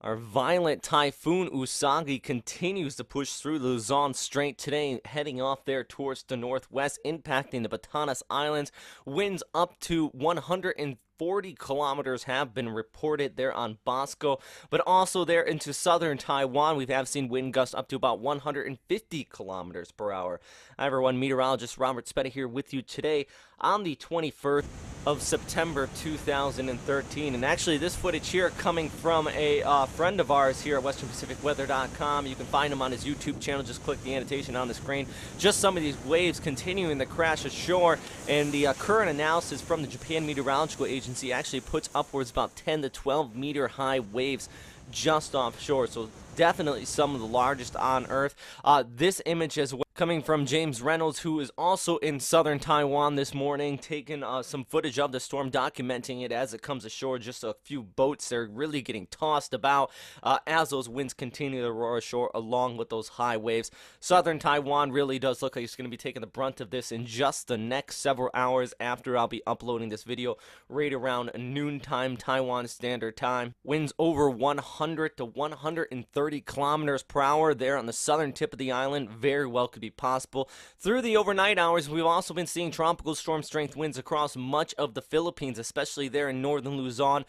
Our violent typhoon Usagi continues to push through the Luzon Strait today, heading off there towards the northwest, impacting the Batanes Islands. Winds up to 140 kilometers have been reported there on Bosco, but also there into southern Taiwan, we have seen wind gusts up to about 150 kilometers per hour. Hi everyone, meteorologist Robert Spetta here with you today on the 21st of September 2013, and actually this footage here coming from a friend of ours here at westernpacificweather.com. You can find him on his YouTube channel. Just click the annotation on the screen. Just some of these waves continuing to crash ashore, and the current analysis from the Japan Meteorological Agency actually puts upwards about 10 to 12 meter high waves just offshore, so definitely some of the largest on Earth. This image as well coming from James Reynolds, who is also in southern Taiwan this morning, taking some footage of the storm, documenting it as it comes ashore. Just a few boats, they're really getting tossed about as those winds continue to roar ashore along with those high waves. Southern Taiwan really does look like it's going to be taking the brunt of this in just the next several hours after I'll be uploading this video right around noontime Taiwan Standard Time. Winds over 100 to 130 kilometers per hour there on the southern tip of the island very well could be possible. Through the overnight hours, we've also been seeing tropical storm strength winds across much of the Philippines, especially there in northern Luzon.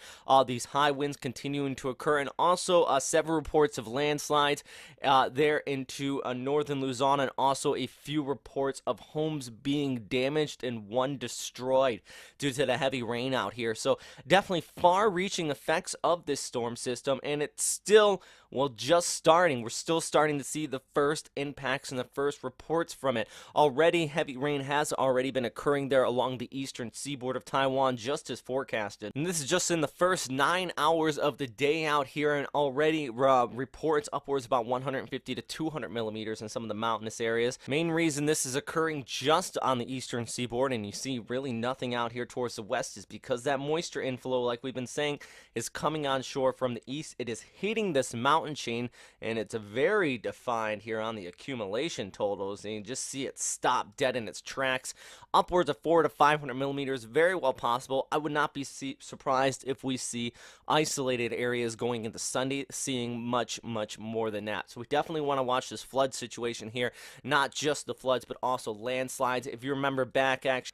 These high winds continuing to occur, and also several reports of landslides there into northern Luzon, and also a few reports of homes being damaged and one destroyed due to the heavy rain out here. So definitely far-reaching effects of this storm system, and it's still, well, just starting. We're still starting to see the first impacts and the first reports from it. Already, heavy rain has already been occurring there along the eastern seaboard of Taiwan, just as forecasted. And this is just in the first 9 hours of the day out here, and already reports upwards about 150 to 200 millimeters in some of the mountainous areas. Main reason this is occurring just on the eastern seaboard, and you see really nothing out here towards the west, is because that moisture inflow, like we've been saying, is coming on shore from the east. It is hitting this mountain chain, and it's very defined here on the accumulation totals, and you just see it stop dead in its tracks. Upwards of 400 to 500 millimeters, very well possible. I would not be surprised if we see isolated areas going into Sunday seeing much more than that. So we definitely want to watch this flood situation here, not just the floods but also landslides. If you remember back actually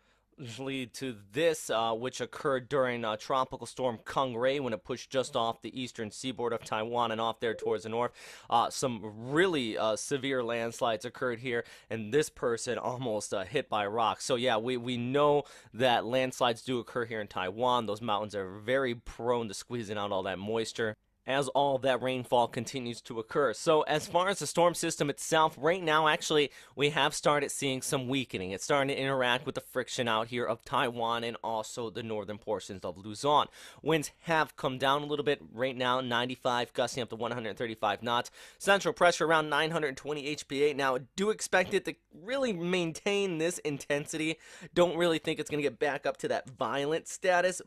to this, which occurred during Tropical Storm Kung-Ray when it pushed just off the eastern seaboard of Taiwan and off there towards the north. Some really severe landslides occurred here, and this person almost hit by rocks. So yeah, we know that landslides do occur here in Taiwan. Those mountains are very prone to squeezing out all that moisture as all that rainfall continues to occur. So as far as the storm system itself, right now actually we have started seeing some weakening. It's starting to interact with the friction out here of Taiwan and also the northern portions of Luzon. Winds have come down a little bit right now, 95 gusting up to 135 knots. Central pressure around 920 HPA. Now do expect it to really maintain this intensity. Don't really think it's going to get back up to that violent status,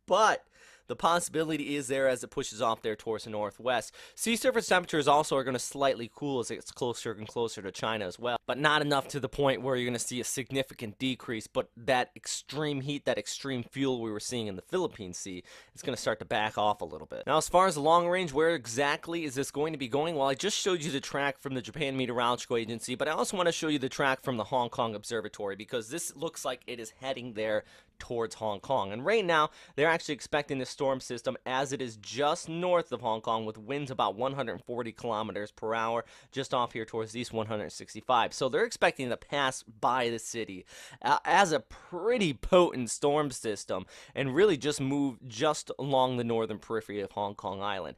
but the possibility is there as it pushes off there towards the northwest. Sea surface temperatures also are going to slightly cool as it gets closer and closer to China as well, but not enough to the point where you're going to see a significant decrease. But that extreme heat, that extreme fuel we were seeing in the Philippine Sea, is going to start to back off a little bit. Now, as far as the long range, where exactly is this going to be going? Well, I just showed you the track from the Japan Meteorological Agency, but I also want to show you the track from the Hong Kong Observatory, because this looks like it is heading there towards Hong Kong. And right now, they're actually expecting this storm system as it is just north of Hong Kong with winds about 140 kilometers per hour, just off here towards the east 165. So they're expecting to pass by the city as a pretty potent storm system and really just move just along the northern periphery of Hong Kong Island.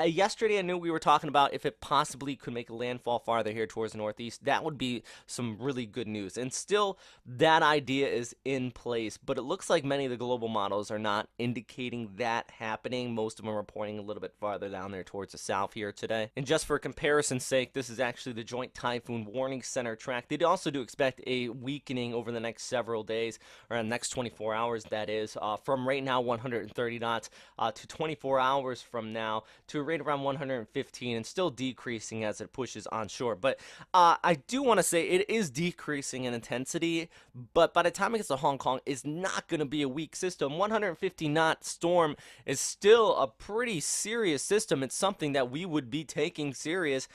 Yesterday, I knew we were talking about if it possibly could make a landfall farther here towards the northeast. That would be some really good news. And still, that idea is in place, but it looks like many of the global models are not indicating that happening. Most of them are pointing a little bit farther down there towards the south here today. And just for comparison's sake, this is actually the Joint Typhoon Warning Center track. They also do expect a weakening over the next several days, or the next 24 hours, that is, from right now 130 knots to 24 hours from now to right around 115, and still decreasing as it pushes onshore. But I do want to say it is decreasing in intensity, but by the time it gets to Hong Kong, it's not going to be a weak system. 150 knot storm is still a pretty serious system. It's something that we would be taking serious,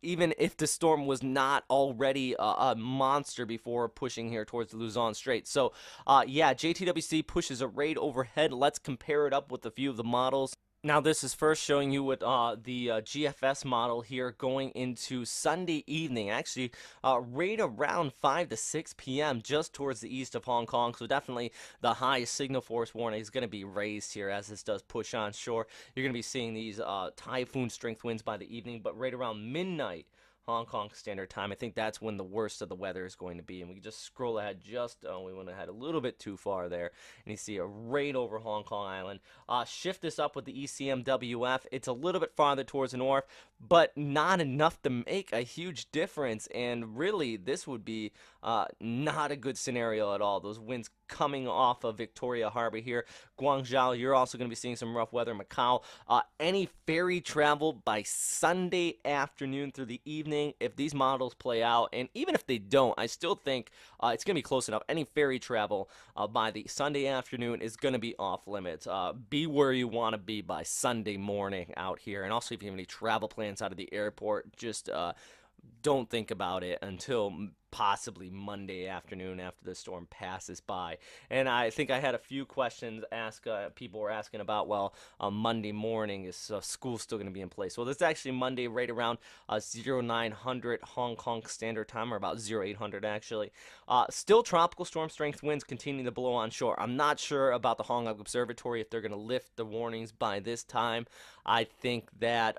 even if the storm was not already a monster before pushing here towards the Luzon Strait. So, yeah, JTWC pushes a raid overhead. Let's compare it up with a few of the models. Now, this is first showing you what the GFS model here going into Sunday evening. Actually, right around 5 to 6 p.m. just towards the east of Hong Kong. So definitely the high signal force warning is going to be raised here as this does push on shore. You're going to be seeing these typhoon strength winds by the evening, but right around midnight Hong Kong Standard Time, I think that's when the worst of the weather is going to be. And we can just scroll ahead we went ahead a little bit too far there. And you see a raid over Hong Kong Island. Shift this up with the ECMWF. It's a little bit farther towards the north, but not enough to make a huge difference. And really, this would be not a good scenario at all. Those winds coming off of Victoria Harbor here. Guangzhou, you're also going to be seeing some rough weather. Macau, any ferry travel by Sunday afternoon through the evening, if these models play out, and even if they don't, I still think it's going to be close enough. Any ferry travel by the Sunday afternoon is going to be off limits. Be where you want to be by Sunday morning out here. And also, if you have any travel plans out of the airport, just don't think about it until possibly Monday afternoon after the storm passes by. And I think I had a few questions people were asking about, well, Monday morning, is school still going to be in place? Well, it's actually Monday right around 0900 Hong Kong Standard Time, or about 0800 actually. Still tropical storm strength winds continuing to blow on shore. I'm not sure about the Hong Kong Observatory if they're going to lift the warnings by this time. I think that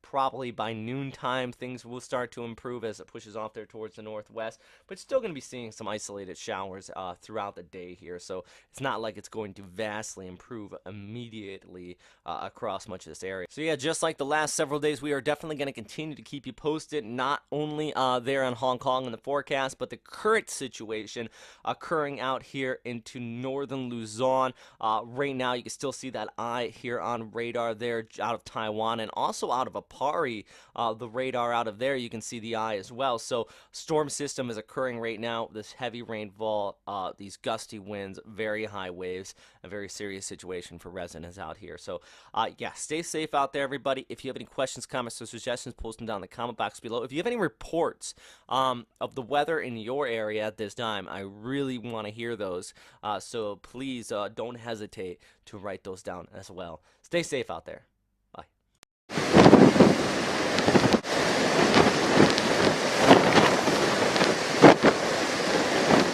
probably by noontime things will start to improve as it pushes off there towards the northwest, but still going to be seeing some isolated showers throughout the day here, so it's not like it's going to vastly improve immediately across much of this area. So yeah, just like the last several days, we are definitely going to continue to keep you posted, not only there on Hong Kong in the forecast, but the current situation occurring out here into northern Luzon. Right now, you can still see that eye here on radar there out of Taiwan, and also out of Apari, the radar out of there, you can see the eye as well. So storm system is occurring right now. This heavy rainfall, these gusty winds, very high waves, a very serious situation for residents out here. So yeah, stay safe out there, everybody. If you have any questions, comments, or suggestions, post them down in the comment box below. If you have any reports of the weather in your area at this time, I really want to hear those. So please don't hesitate to write those down as well. Stay safe out there.